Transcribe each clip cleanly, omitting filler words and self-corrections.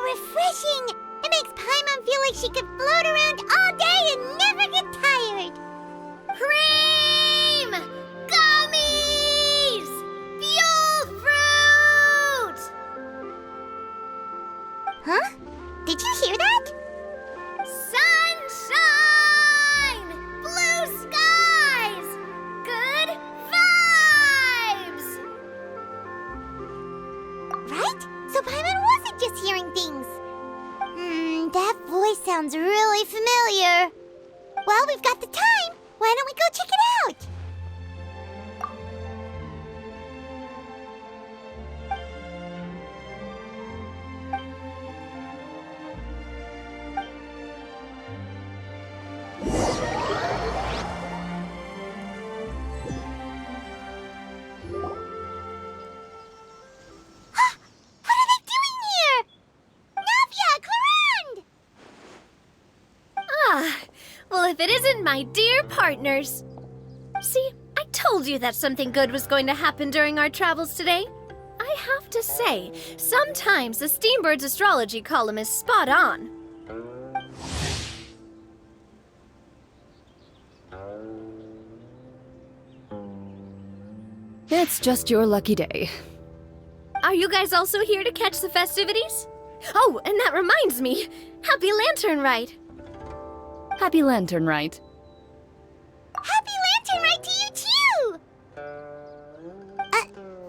Refreshing! It makes Paimon feel like she could float around all day and never get tired. Cream! Gummies! Fuel fruit! Huh? Did you hear that? Sunshine! Blue skies! Good vibes! Right? So Paimon wasn't just hearing things. That voice sounds really familiar. Well, we've got the time. Why don't we go check it out? Well, if it isn't my dear partners. See, I told you that something good was going to happen during our travels today. I have to say, sometimes the Steambird's astrology column is spot on. It's just your lucky day. Are you guys also here to catch the festivities? Oh, and that reminds me, Happy Lantern Ride! Happy Lantern Rite. Happy Lantern Ride to you, too!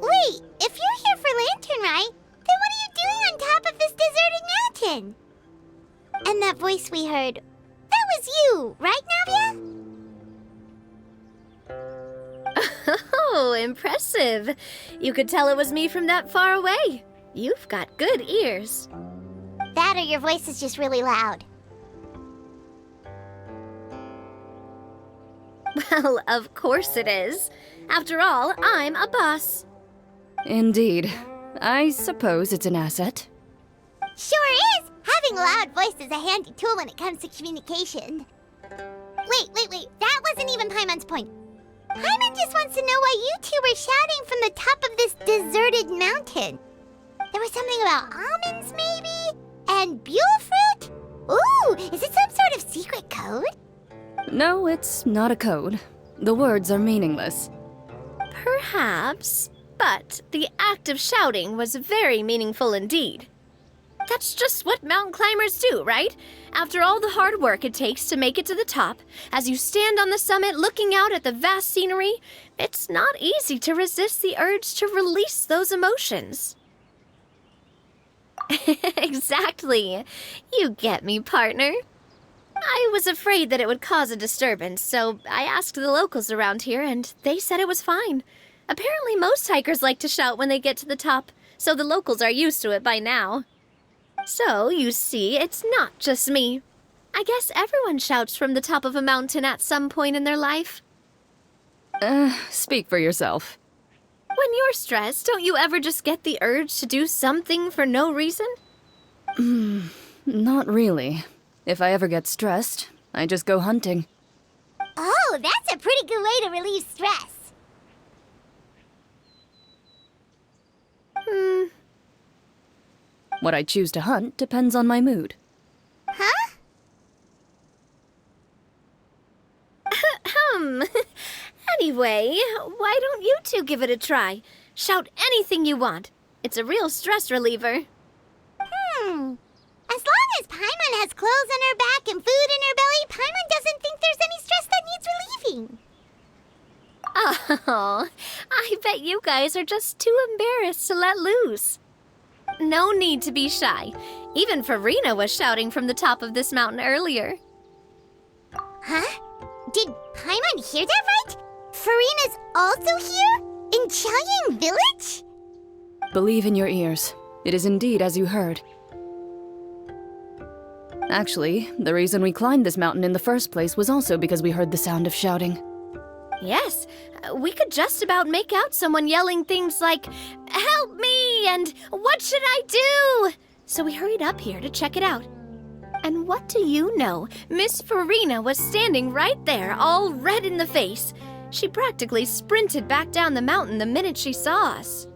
Wait, if you're here for Lantern Ride, then what are you doing on top of this deserted mountain? And that voice we heard, that was you, right, Navia? Oh, impressive. You could tell it was me from that far away. You've got good ears. That or your voice is just really loud. Well, of course it is. After all, I'm a boss. Indeed. I suppose it's an asset. Sure is! Having a loud voice is a handy tool when it comes to communication. Wait. That wasn't even Paimon's point. Paimon just wants to know why you two were shouting from the top of this deserted mountain. There was something about almonds, maybe? And buell fruit? Ooh, is it some sort of secret code? No, it's not a code. The words are meaningless. Perhaps, but the act of shouting was very meaningful indeed. That's just what mountain climbers do, right? After all the hard work it takes to make it to the top, as you stand on the summit looking out at the vast scenery, it's not easy to resist the urge to release those emotions. Exactly. You get me, partner. I was afraid that it would cause a disturbance, so I asked the locals around here, and they said it was fine. Apparently most hikers like to shout when they get to the top, so the locals are used to it by now. So, you see, it's not just me. I guess everyone shouts from the top of a mountain at some point in their life. Speak for yourself. When you're stressed, don't you ever just get the urge to do something for no reason? Not really. If I ever get stressed, I just go hunting. Oh, that's a pretty good way to relieve stress. What I choose to hunt depends on my mood. Huh? Anyway, why don't you two give it a try? Shout anything you want. It's a real stress reliever. As long as Paimon has clothes on her back and food in her belly, Paimon doesn't think there's any stress that needs relieving. Oh, I bet you guys are just too embarrassed to let loose. No need to be shy. Even Farina was shouting from the top of this mountain earlier. Huh? Did Paimon hear that right? Farina's also here? In Chaoyang Village? Believe in your ears. It is indeed as you heard. Actually, the reason we climbed this mountain in the first place was also because we heard the sound of shouting. Yes, we could just about make out someone yelling things like, "Help me!" and "What should I do?" So we hurried up here to check it out. And what do you know? Miss Farina was standing right there, all red in the face. She practically sprinted back down the mountain the minute she saw us.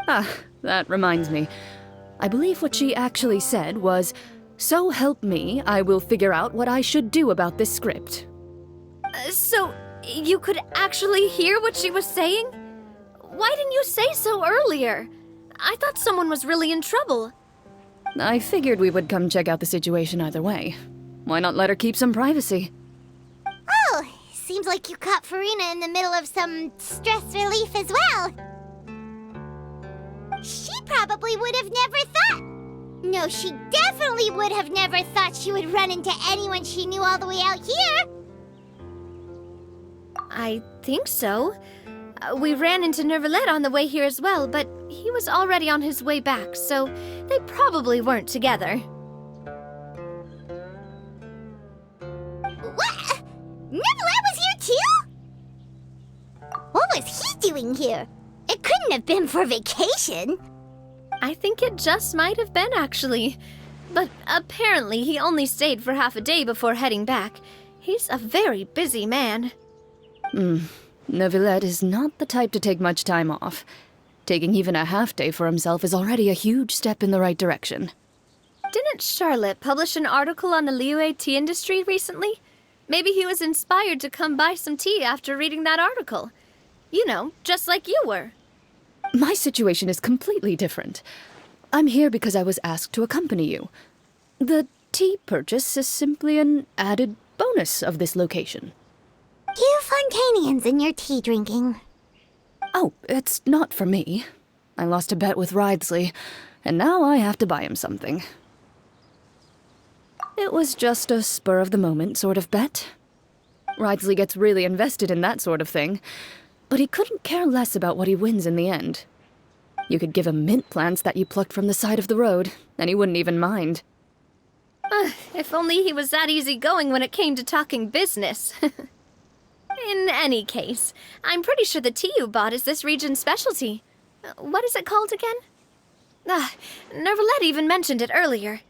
Ah, that reminds me. I believe what she actually said was, "So help me, I will figure out what I should do about this script." So, you could actually hear what she was saying? Why didn't you say so earlier? I thought someone was really in trouble. I figured we would come check out the situation either way. Why not let her keep some privacy? Oh, seems like you caught Farina in the middle of some stress relief as well. She probably would have never thought. No, she definitely would have never thought she would run into anyone she knew all the way out here. I think so. We ran into Nervalet on the way here as well, but he was already on his way back, so they probably weren't together. What? Nervalet was here too? What was he doing here? It couldn't have been for vacation. I think it just might have been, actually. But apparently he only stayed for half a day before heading back. He's a very busy man. Neuvillette is not the type to take much time off. Taking even a half day for himself is already a huge step in the right direction. Didn't Charlotte publish an article on the Liyue tea industry recently? Maybe he was inspired to come buy some tea after reading that article. You know, just like you were. My situation is completely different. I'm here because I was asked to accompany you. The tea purchase is simply an added bonus of this location. You Fontanians and your tea drinking. Oh, it's not for me. I lost a bet with Ridesley, and now I have to buy him something. It was just a spur-of-the-moment sort of bet. Ridesley gets really invested in that sort of thing, but he couldn't care less about what he wins in the end. You could give him mint plants that you plucked from the side of the road, and he wouldn't even mind. If only he was that easygoing when it came to talking business. In any case, I'm pretty sure the tea you bought is this region's specialty. What is it called again? Nervalet even mentioned it earlier.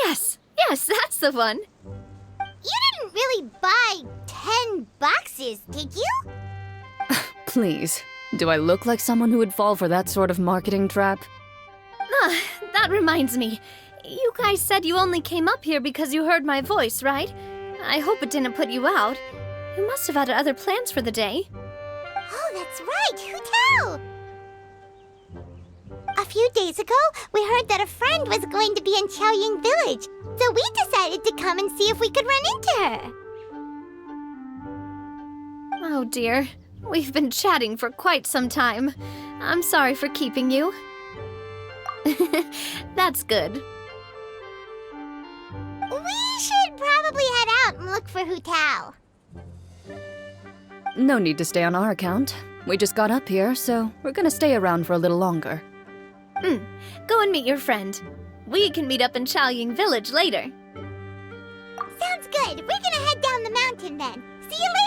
Yes, that's the one. You didn't really buy 10 boxes, did you? Please, do I look like someone who would fall for that sort of marketing trap? That reminds me. You guys said you only came up here because you heard my voice, right? I hope it didn't put you out. You must have had other plans for the day. Oh, that's right. Who knew? A few days ago, we heard that a friend was going to be in Chaoying Village, so we decided to come and see if we could run into her. Oh dear. We've been chatting for quite some time. I'm sorry for keeping you. That's good. We should probably head out and look for Hu Tao. No need to stay on our account. We just got up here, so we're gonna stay around for a little longer. Go and meet your friend. We can meet up in Chaoying Village later. Sounds good. We're gonna head down the mountain then. See you later!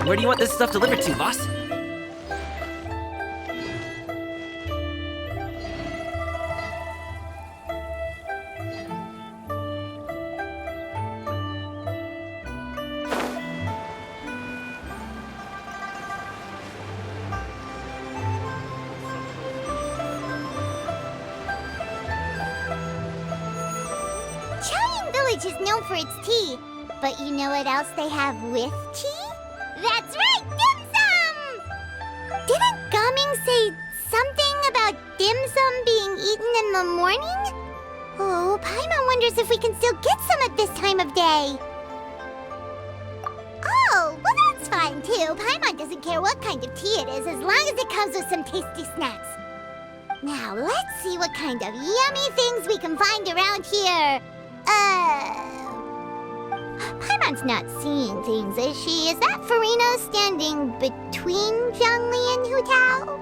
Where do you want this stuff delivered to, boss? Chaoying Village is known for its tea, but you know what else they have with tea? That's right, dim sum! Didn't Gaming say something about dim sum being eaten in the morning? Oh, Paimon wonders if we can still get some at this time of day. thing, too. Paimon doesn't care what kind of tea it is as long as it comes with some tasty snacks. Now, let's see what kind of yummy things we can find around here. Paimon's not seeing things, is she? Is that Farina standing between Zhongli and Hu Tao?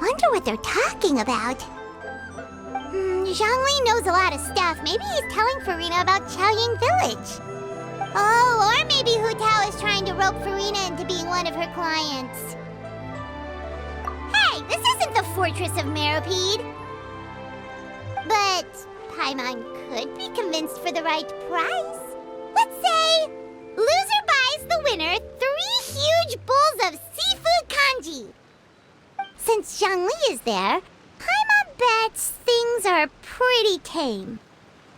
Wonder what they're talking about. Zhongli knows a lot of stuff. Maybe he's telling Farina about Chaoying Village. Oh, or maybe Hu Tao is trying to rope Farina into being one of her clients. Hey, this isn't the Fortress of Meropide. But Paimon could be convinced for the right price. Let's say loser buys the winner 3 huge bowls of seafood kanji. Since Zhongli is there, Paimon bets things are pretty tame.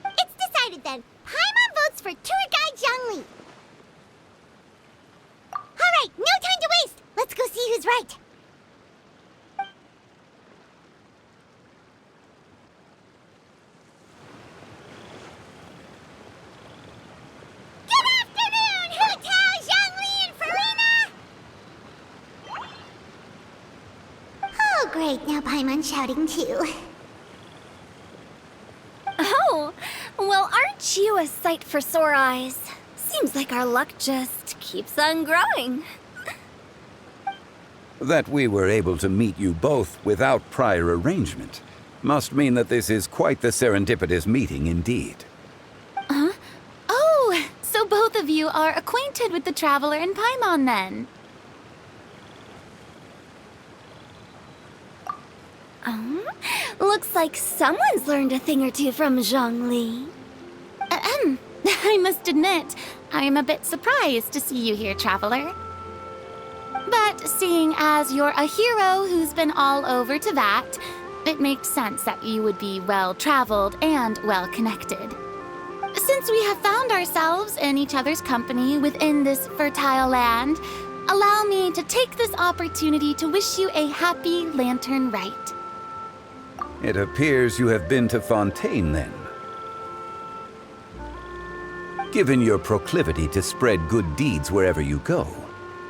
It's decided then. Paimon votes for tour guide Zhongli. All right, no time to waste. Let's go see who's right. Good afternoon, Hu Tao, Zhongli, and Farina. Oh, great. Now Paimon's shouting too. Oh, well, aren't you a sight for sore eyes? Seems like our luck just keeps on growing. That we were able to meet you both without prior arrangement must mean that this is quite the serendipitous meeting indeed. Huh? Oh, so both of you are acquainted with the Traveler and Paimon then? Looks like someone's learned a thing or two from Zhongli. I must admit, I am a bit surprised to see you here, Traveler. But seeing as you're a hero who's been all over Teyvat, it makes sense that you would be well-traveled and well-connected. Since we have found ourselves in each other's company within this fertile land, allow me to take this opportunity to wish you a happy Lantern Rite. It appears you have been to Fontaine, then. Given your proclivity to spread good deeds wherever you go,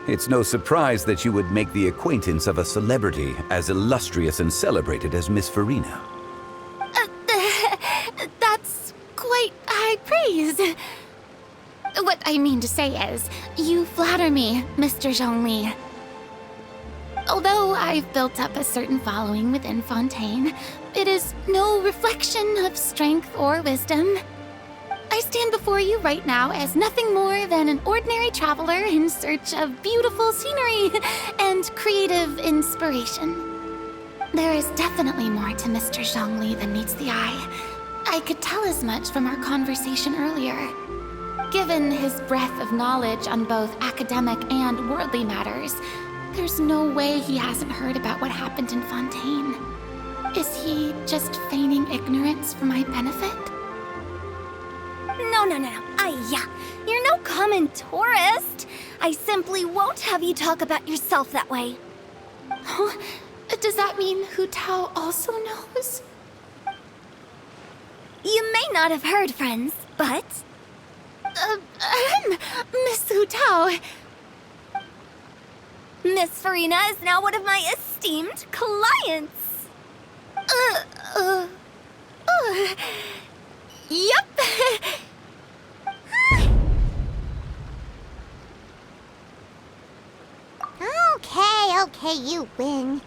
it's no surprise that you would make the acquaintance of a celebrity as illustrious and celebrated as Miss Farina. That's quite high praise. What I mean to say is, you flatter me, Mr. Zhongli. Although I've built up a certain following within Fontaine, it is no reflection of strength or wisdom. I stand before you right now as nothing more than an ordinary traveler in search of beautiful scenery and creative inspiration. There is definitely more to Mr. Zhongli than meets the eye. I could tell as much from our conversation earlier. Given his breadth of knowledge on both academic and worldly matters, there's no way he hasn't heard about what happened in Fontaine. Is he just feigning ignorance for my benefit? No. You're no common tourist. I simply won't have you talk about yourself that way. Oh, does that mean Hu Tao also knows? You may not have heard, friends, but... Miss Hu Tao. Miss Farina is now one of my esteemed clients. Yep. Okay, you win.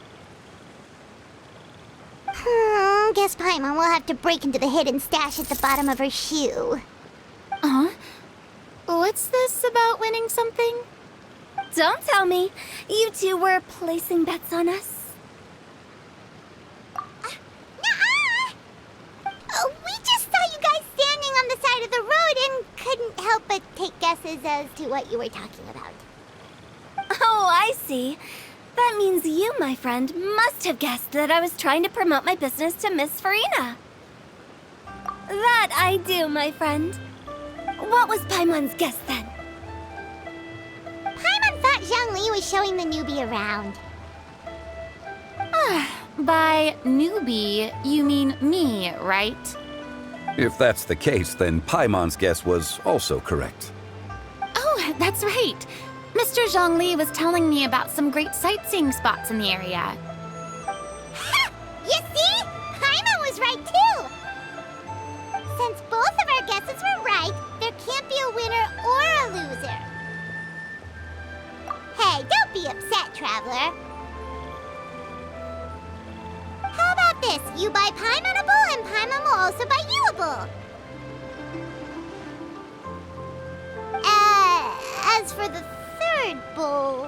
Guess Paimon will have to break into the hidden stash at the bottom of her shoe. What's this about winning something? Don't tell me. You two were placing bets on us. Nuh-uh! We just saw you guys standing on the side of the road and couldn't help but take guesses as to what you were talking about. Oh, I see. That means you, my friend, must have guessed that I was trying to promote my business to Miss Farina. That I do, my friend. What was Paimon's guess then? Paimon thought Zhongli was showing the newbie around. By newbie, you mean me, right? If that's the case, then Paimon's guess was also correct. Oh, That's right. Mr. Zhongli was telling me about some great sightseeing spots in the area. Ha! You see? Paimon was right too! Since both of our guesses were right, there can't be a winner or a loser. Hey, don't be upset, Traveler. How about this? You buy Paimonable and Paimon will also buy youable. As for the third bowl...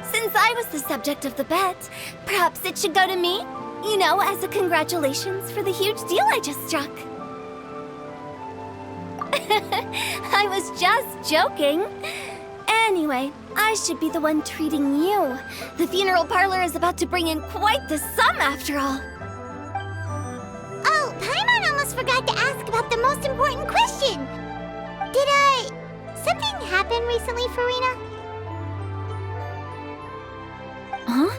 Since I was the subject of the bet, perhaps it should go to me? You know, as a congratulations for the huge deal I just struck. I was just joking. Anyway, I should be the one treating you. The funeral parlor is about to bring in quite the sum after all. Oh, Paimon almost forgot to ask about the most important question. Something happen recently, Farina? Huh?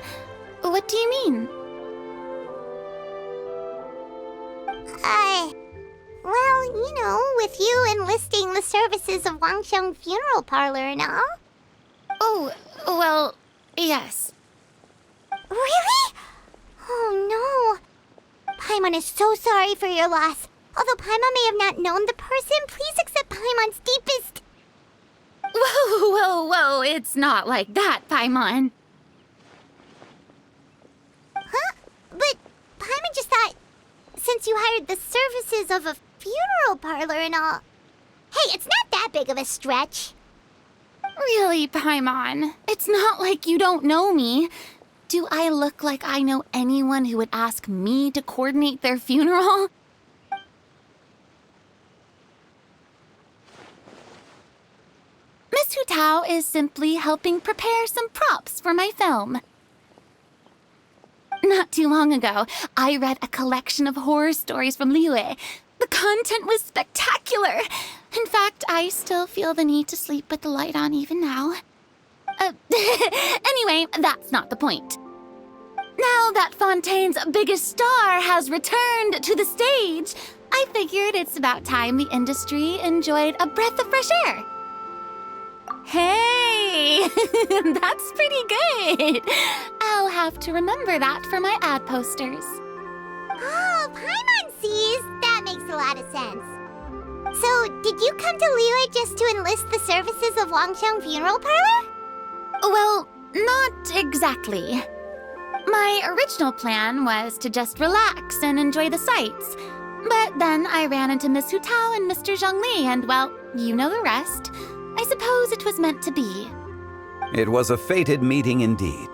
What do you mean? Well, you know, with you enlisting the services of Wangsheng Funeral Parlor and all. Oh, well, yes. Really? Oh no. Paimon is so sorry for your loss. Although Paimon may have not known the person, please accept Paimon's deepest... Whoa, it's not like that, Paimon. Huh? But Paimon just thought, since you hired the services of a funeral parlor and all... Hey, it's not that big of a stretch. Really, Paimon? It's not like you don't know me. Do I look like I know anyone who would ask me to coordinate their funeral? Miss Hu Tao is simply helping prepare some props for my film. Not too long ago, I read a collection of horror stories from Liyue. The content was spectacular. In fact, I still feel the need to sleep with the light on even now. Anyway, that's not the point. Now that Fontaine's biggest star has returned to the stage, I figured it's about time the industry enjoyed a breath of fresh air. Hey, that's pretty good. I'll have to remember that for my ad posters. Oh, Paimon sees. That makes a lot of sense. So, did you come to Liyue just to enlist the services of Wangsheng Funeral Parlor? Well, not exactly. My original plan was to just relax and enjoy the sights. But then I ran into Miss Hu Tao and Mr. Zhongli, and well, you know the rest. I suppose it was meant to be. It was a fated meeting indeed.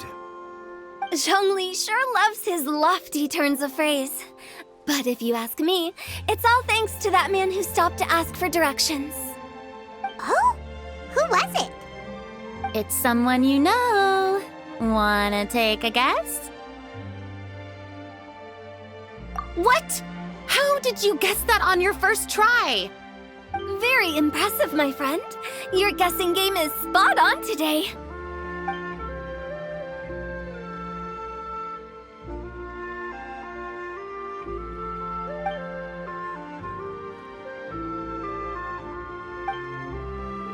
Zhongli sure loves his lofty turns of phrase. But if you ask me, it's all thanks to that man who stopped to ask for directions. Oh? Who was it? It's someone you know. Wanna take a guess? What? How did you guess that on your first try? Very impressive, my friend. Your guessing game is spot on today.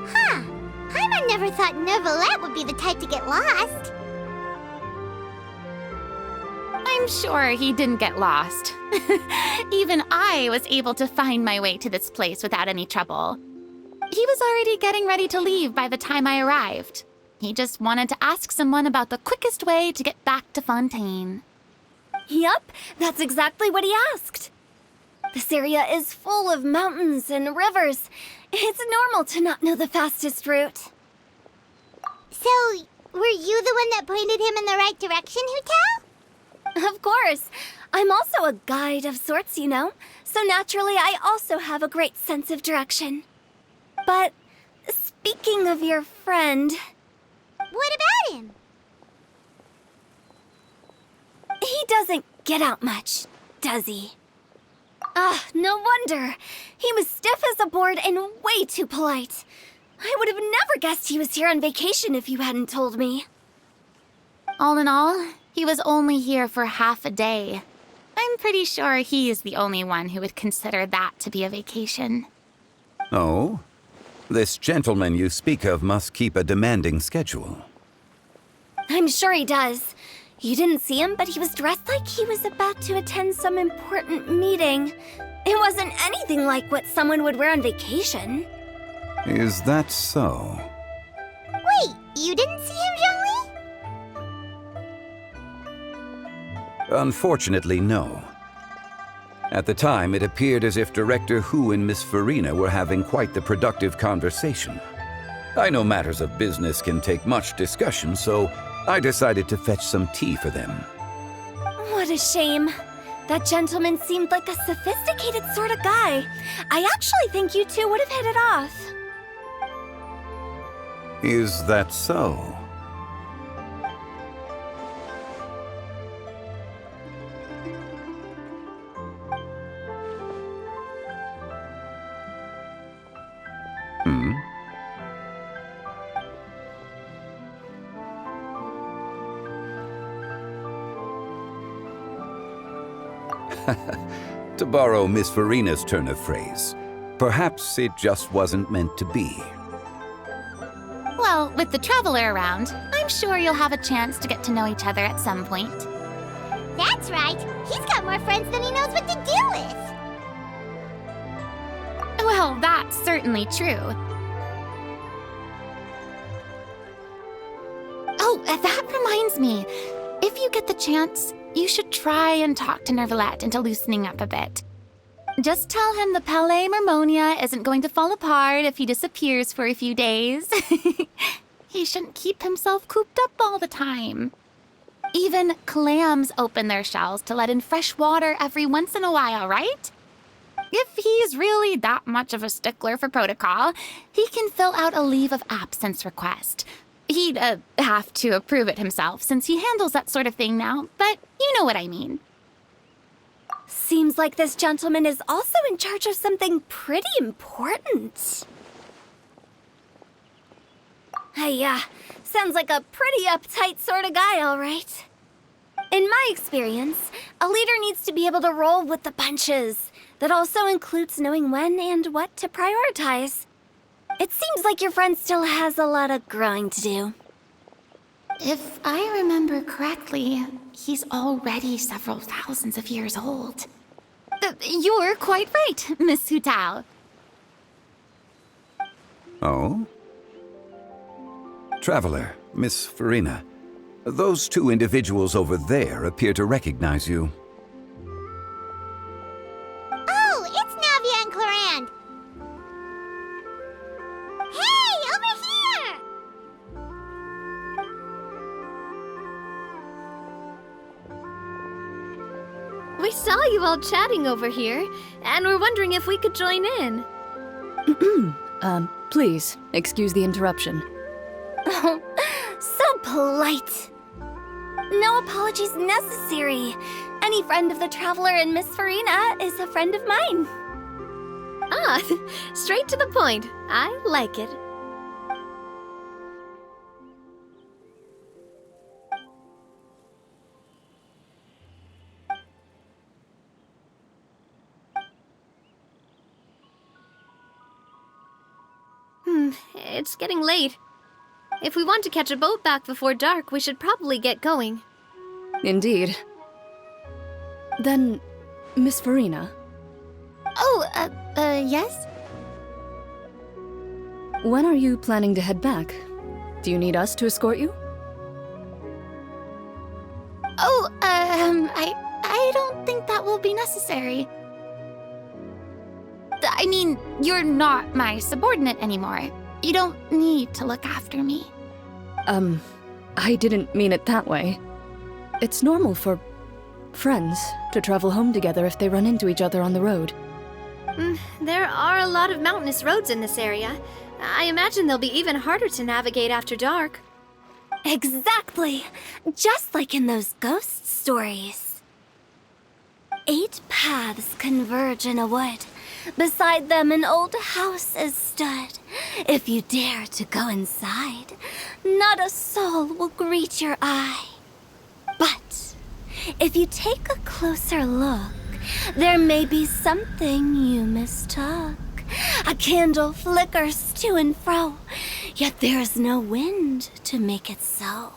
Huh. Paimon never thought Neuvillette would be the type to get lost. I'm sure he didn't get lost. Even I was able to find my way to this place without any trouble. He was already getting ready to leave by the time I arrived. He just wanted to ask someone about the quickest way to get back to Fontaine. Yup, that's exactly what he asked. This area is full of mountains and rivers. It's normal to not know the fastest route. So, were you the one that pointed him in the right direction, Hu Tao? Of course. I'm also a guide of sorts, you know. So naturally, I also have a great sense of direction. But speaking of your friend... What about him? He doesn't get out much, does he? Ah, no wonder. He was stiff as a board and way too polite. I would have never guessed he was here on vacation if you hadn't told me. All in all, he was only here for half a day. I'm pretty sure he is the only one who would consider that to be a vacation. Oh? This gentleman you speak of must keep a demanding schedule. I'm sure he does. You didn't see him, but he was dressed like he was about to attend some important meeting. It wasn't anything like what someone would wear on vacation. Is that so? Wait, you didn't see him, Zhongli? Unfortunately, no. At the time, it appeared as if Director Hu and Miss Farina were having quite the productive conversation. I know matters of business can take much discussion, so I decided to fetch some tea for them. What a shame. That gentleman seemed like a sophisticated sort of guy. I actually think you two would have hit it off. Is that so? To borrow Miss Farina's turn of phrase, perhaps it just wasn't meant to be. Well, with the traveler around, I'm sure you'll have a chance to get to know each other at some point. That's right. He's got more friends than he knows what to do with. Well, that's certainly true. Oh, that reminds me. If you get the chance, you should try and talk to Nervalette into loosening up a bit. Just tell him the Palais Mermonia isn't going to fall apart if he disappears for a few days. He shouldn't keep himself cooped up all the time. Even clams open their shells to let in fresh water every once in a while, right? If he's really that much of a stickler for protocol, he can fill out a leave of absence request. He'd have to approve it himself since he handles that sort of thing now, but you know what I mean. Seems like this gentleman is also in charge of something pretty important. Hey, sounds like a pretty uptight sort of guy, all right. In my experience, a leader needs to be able to roll with the punches. That also includes knowing when and what to prioritize. It seems like your friend still has a lot of growing to do. If I remember correctly, he's already several thousands of years old. You're quite right, Miss Hu Tao. Oh? Traveler, Miss Farina, those two individuals over there appear to recognize you. Oh, it's Navia and Clarand. Hey, over here! We saw you all chatting over here, and we're wondering if we could join in. Please, excuse the interruption. Oh, so polite. No apologies necessary. Any friend of the Traveler and Miss Farina is a friend of mine. Ah, straight to the point. I like it. It's getting late. If we want to catch a boat back before dark, we should probably get going. Indeed. Then, Miss Farina, Oh, yes? when are you planning to head back? Do you need us to escort you? Oh, I don't think that will be necessary. I mean, you're not my subordinate anymore. You don't need to look after me. I didn't mean it that way. It's normal for friends to travel home together if they run into each other on the road. There are a lot of mountainous roads in this area. I imagine they'll be even harder to navigate after dark. Exactly! Just like in those ghost stories. 8 paths converge in a wood. Beside them an old house is stood. If you dare to go inside, not a soul will greet your eye. But if you take a closer look, there may be something you mistook. A candle flickers to and fro, yet there is no wind to make it so.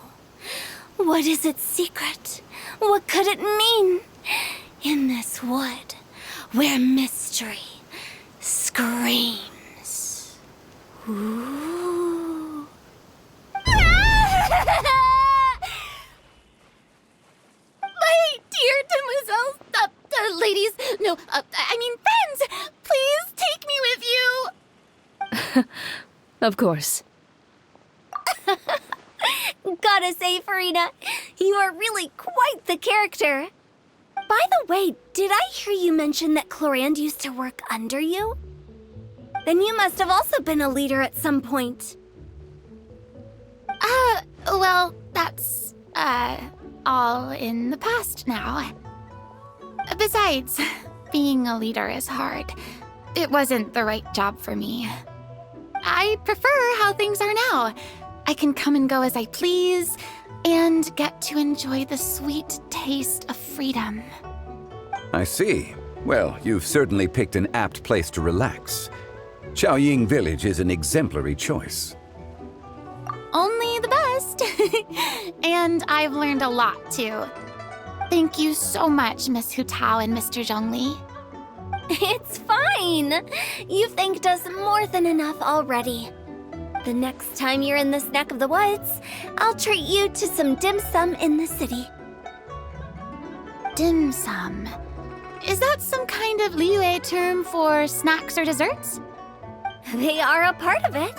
What is its secret? What could it mean? In this wood, where mystery screams. Ooh. My dear demoiselles, ladies, no, I mean friends, please take me with you. Of course. Gotta say, Farina, you are really quite the character. By the way, did I hear you mention that Clorand used to work under you? Then you must have also been a leader at some point. Well, that's, all in the past now. Besides, being a leader is hard. It wasn't the right job for me. I prefer how things are now. I can come and go as I please, and get to enjoy the sweet taste of freedom. I see. Well, you've certainly picked an apt place to relax. Xiaoying Village is an exemplary choice. Only the best. And I've learned a lot, too. Thank you so much, Miss Hu Tao and Mr. Zhongli. It's fine. You've thanked us more than enough already. The next time you're in this neck of the woods, I'll treat you to some dim sum in the city. Dim sum. Is that some kind of Liyue term for snacks or desserts? They are a part of it.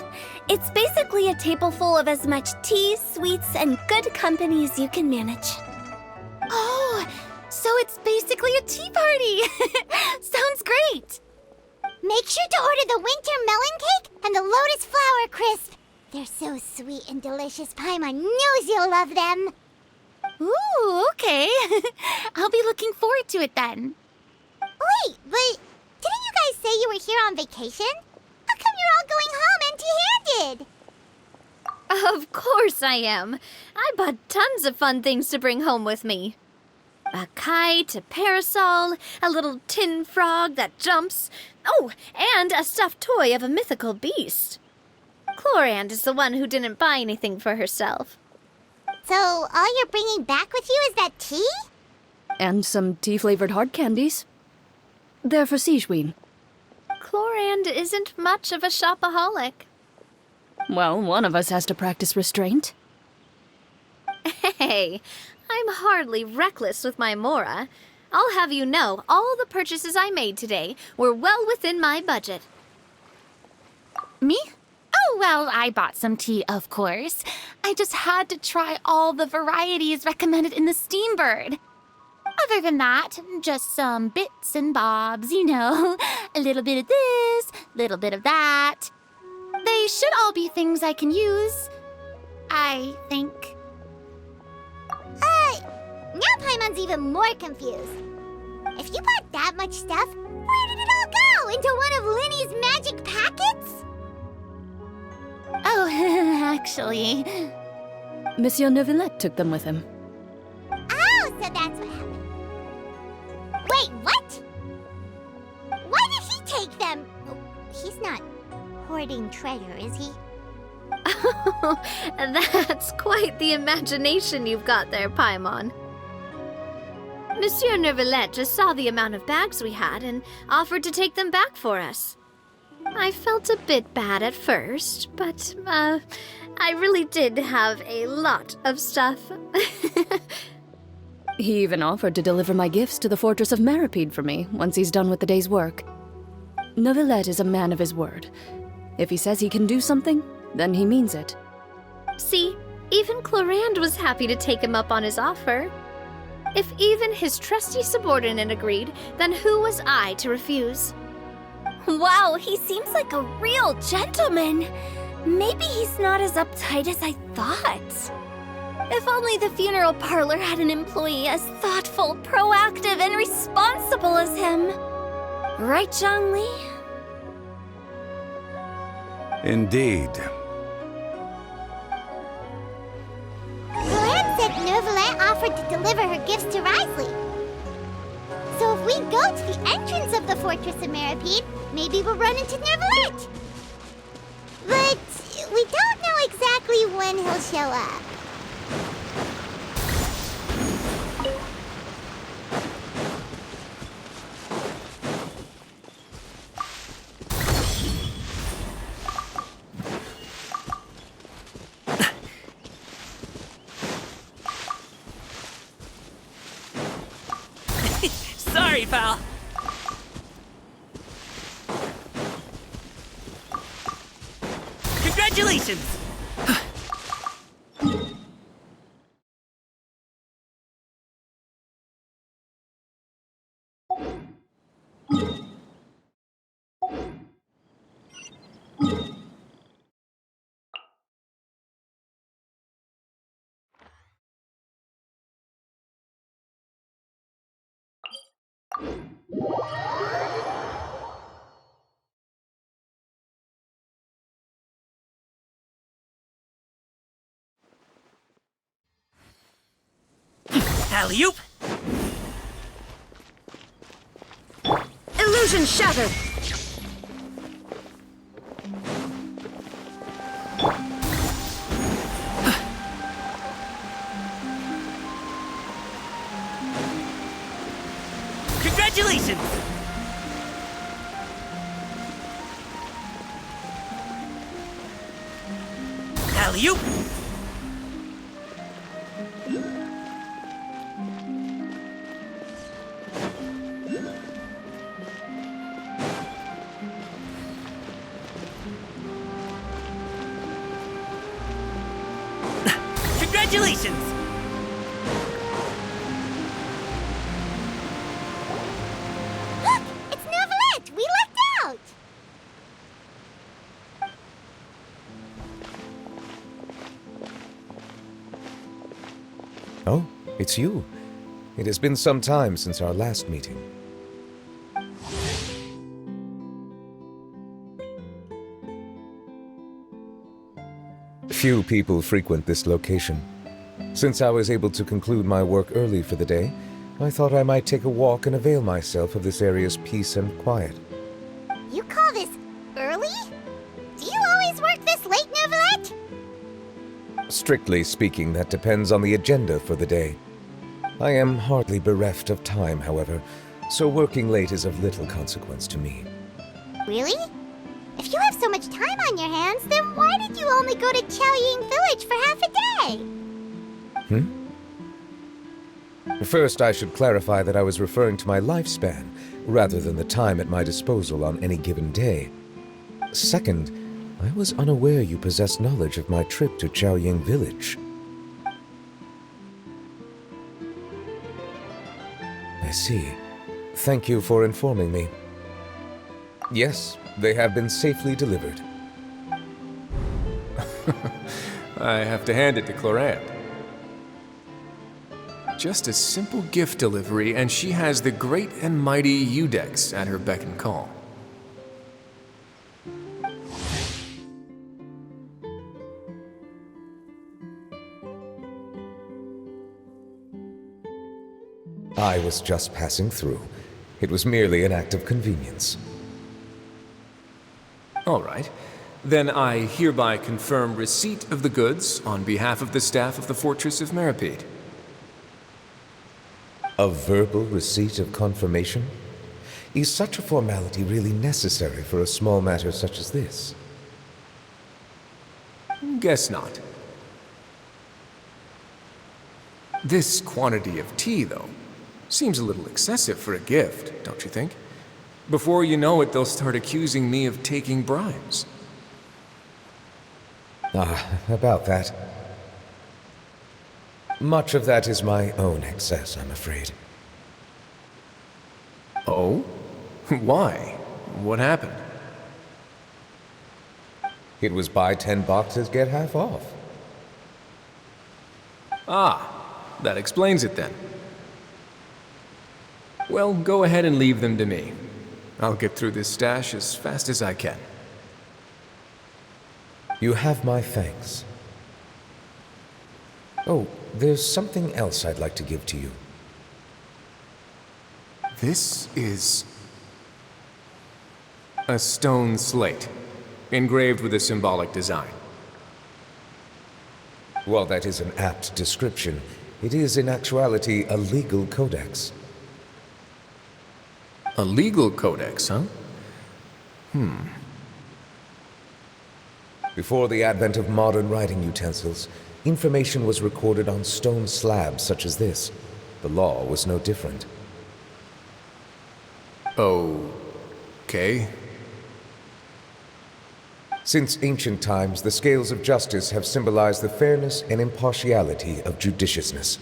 It's basically a table full of as much tea, sweets, and good company as you can manage. Oh, so it's basically a tea party. Sounds great. Make sure to order the winter melon cake and the lotus flower crisp. They're so sweet and delicious. Paimon knows you'll love them. Ooh, okay. I'll be looking forward to it then. Wait, but didn't you guys say you were here on vacation? How come you're all going home empty-handed? Of course I am. I bought tons of fun things to bring home with me. A kite, a parasol, a little tin frog that jumps. Oh, and a stuffed toy of a mythical beast. Clorand is the one who didn't buy anything for herself. So all you're bringing back with you is that tea? And some tea-flavored hard candies. They're for Sigewin. Clorand isn't much of a shopaholic. Well, one of us has to practice restraint. Hey, I'm hardly reckless with my Mora. I'll have you know, all the purchases I made today were well within my budget. Me? Oh, well, I bought some tea, of course. I just had to try all the varieties recommended in the Steambird. Other than that, just some bits and bobs, you know. A little bit of this, little bit of that. They should all be things I can use, I think. Now Paimon's even more confused. If you bought that much stuff, where did it all go? Into one of Linny's magic packets? Oh, actually... Monsieur Neuvillette took them with him. Oh, so that's what happened. Wait, what? Why did he take them? He's not hoarding treasure, is he? That's quite the imagination you've got there, Paimon. Monsieur Neuvillette just saw the amount of bags we had and offered to take them back for us. I felt a bit bad at first, but, I really did have a lot of stuff. He even offered to deliver my gifts to the Fortress of Meripede for me once he's done with the day's work. Neuvillette is a man of his word. If he says he can do something, then he means it. See, even Clorand was happy to take him up on his offer. If even his trusty subordinate agreed, then who was I to refuse? Wow, he seems like a real gentleman. Maybe he's not as uptight as I thought. If only the funeral parlor had an employee as thoughtful, proactive, and responsible as him. Right, Zhongli? Indeed. Clorand said Neuvillette offered to deliver her gifts to Risley. So if we go to the entrance of the Fortress of Meripede, maybe we'll run into Nervalet. But we don't know exactly when he'll show up. Sorry, pal. Congratulations! Alley-oop! Illusion shattered! Congratulations! Alley-oop! Congratulations! Look! It's Nervalet! We lucked out! Oh, it's you. It has been some time since our last meeting. Few people frequent this location. Since I was able to conclude my work early for the day, I thought I might take a walk and avail myself of this area's peace and quiet. You call this early? Do you always work this late, Nervalet? Strictly speaking, that depends on the agenda for the day. I am hardly bereft of time, however, so working late is of little consequence to me. Really? If you have so much time on your hands, then why did you only go to Chaoying Village for half a day? First, I should clarify that I was referring to my lifespan, rather than the time at my disposal on any given day. Second, I was unaware you possessed knowledge of my trip to Chaoying Village. I see. Thank you for informing me. Yes, they have been safely delivered. I have to hand it to Clorant. Just a simple gift delivery, and she has the great and mighty Udex at her beck and call. I was just passing through. It was merely an act of convenience. All right. Then I hereby confirm receipt of the goods on behalf of the staff of the Fortress of Meripede. A verbal receipt of confirmation? Is such a formality really necessary for a small matter such as this? Guess not. This quantity of tea, though, seems a little excessive for a gift, don't you think? Before you know it, they'll start accusing me of taking bribes. About that. Much of that is my own excess, I'm afraid. Oh? Why? What happened? It was buy 10 boxes, get half off. Ah, that explains it then. Well, go ahead and leave them to me. I'll get through this stash as fast as I can. You have my thanks. Oh, there's something else I'd like to give to you. This is... A stone slate, engraved with a symbolic design. While that is an apt description, it is in actuality a legal codex. A legal codex, huh? Before the advent of modern writing utensils, information was recorded on stone slabs such as this. The law was no different. Okay. Since ancient times, the scales of justice have symbolized the fairness and impartiality of judiciousness.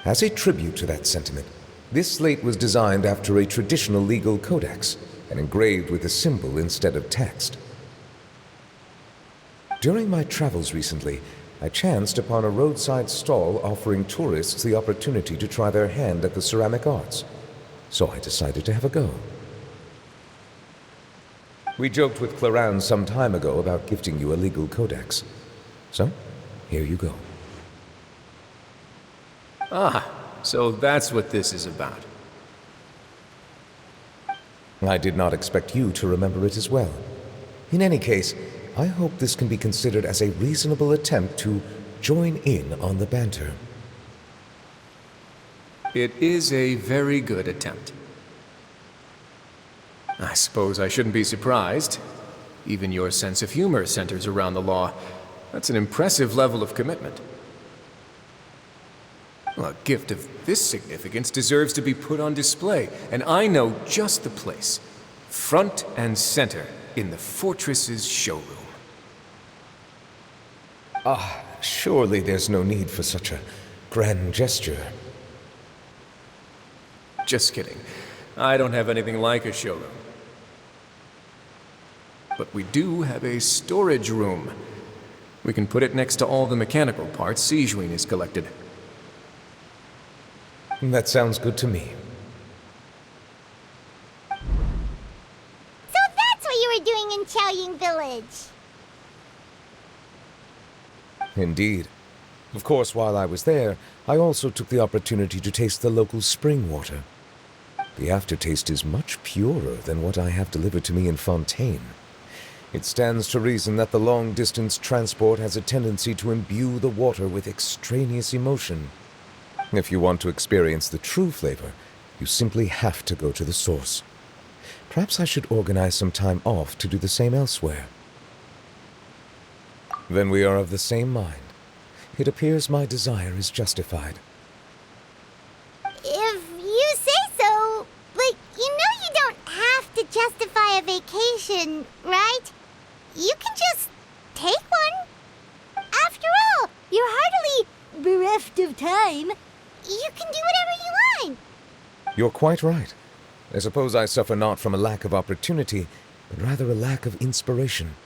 As a tribute to that sentiment, this slate was designed after a traditional legal codex and engraved with a symbol instead of text. During my travels recently, I chanced upon a roadside stall offering tourists the opportunity to try their hand at the ceramic arts, so I decided to have a go. We joked with Claran some time ago about gifting you a legal codex. So, here you go. Ah, so that's what this is about. I did not expect you to remember it as well. In any case, I hope this can be considered as a reasonable attempt to join in on the banter. It is a very good attempt. I suppose I shouldn't be surprised. Even your sense of humor centers around the law. That's an impressive level of commitment. Well, a gift of this significance deserves to be put on display, and I know just the place. Front and center in the Fortress's showroom. Surely there's no need for such a grand gesture. Just kidding. I don't have anything like a showroom. But we do have a storage room. We can put it next to all the mechanical parts Sijuin has collected. That sounds good to me. So that's what you were doing in Qiaoying Village. Indeed. Of course, while I was there, I also took the opportunity to taste the local spring water. The aftertaste is much purer than what I have delivered to me in Fontaine. It stands to reason that the long-distance transport has a tendency to imbue the water with extraneous emotion. If you want to experience the true flavor, you simply have to go to the source. Perhaps I should organize some time off to do the same elsewhere. Then we are of the same mind. It appears my desire is justified. If you say so, but you know you don't have to justify a vacation, right? You can just take one. After all, you're hardly bereft of time. You can do whatever you want. You're quite right. I suppose I suffer not from a lack of opportunity, but rather a lack of inspiration.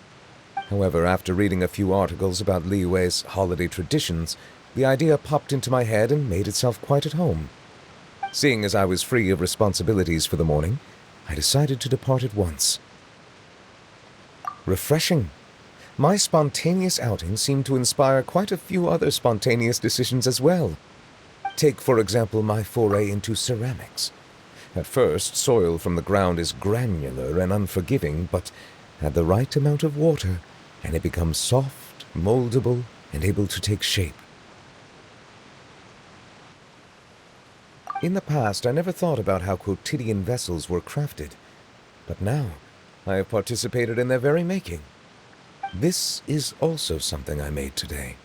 However, after reading a few articles about Li Wei's holiday traditions, the idea popped into my head and made itself quite at home. Seeing as I was free of responsibilities for the morning, I decided to depart at once. Refreshing. My spontaneous outing seemed to inspire quite a few other spontaneous decisions as well. Take, for example, my foray into ceramics. At first, soil from the ground is granular and unforgiving, but add the right amount of water, and it becomes soft, moldable, and able to take shape. In the past, I never thought about how quotidian vessels were crafted, but now I have participated in their very making. This is also something I made today.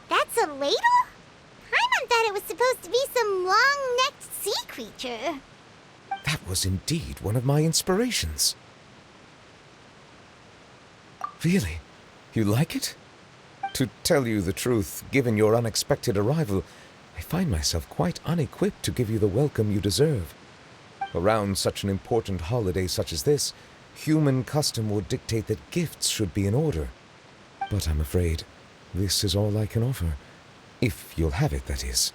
That's a ladle? Paimon thought it was supposed to be some long-necked sea creature. That was indeed one of my inspirations. Really? You like it? To tell you the truth, given your unexpected arrival, I find myself quite unequipped to give you the welcome you deserve. Around such an important holiday such as this, human custom would dictate that gifts should be in order. But I'm afraid this is all I can offer. If you'll have it, that is.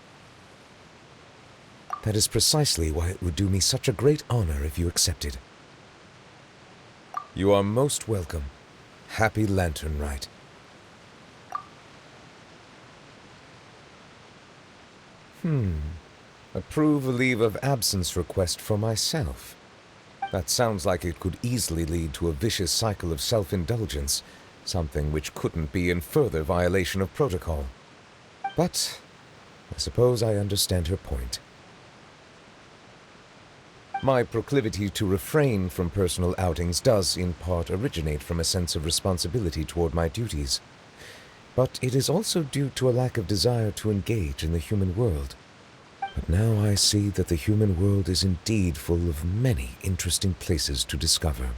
That is precisely why it would do me such a great honor if you accepted. You are most welcome. Happy Lantern Rite. Approve a leave of absence request for myself. That sounds like it could easily lead to a vicious cycle of self-indulgence, something which couldn't be in further violation of protocol. But I suppose I understand her point. My proclivity to refrain from personal outings does, in part, originate from a sense of responsibility toward my duties. But it is also due to a lack of desire to engage in the human world. But now I see that the human world is indeed full of many interesting places to discover.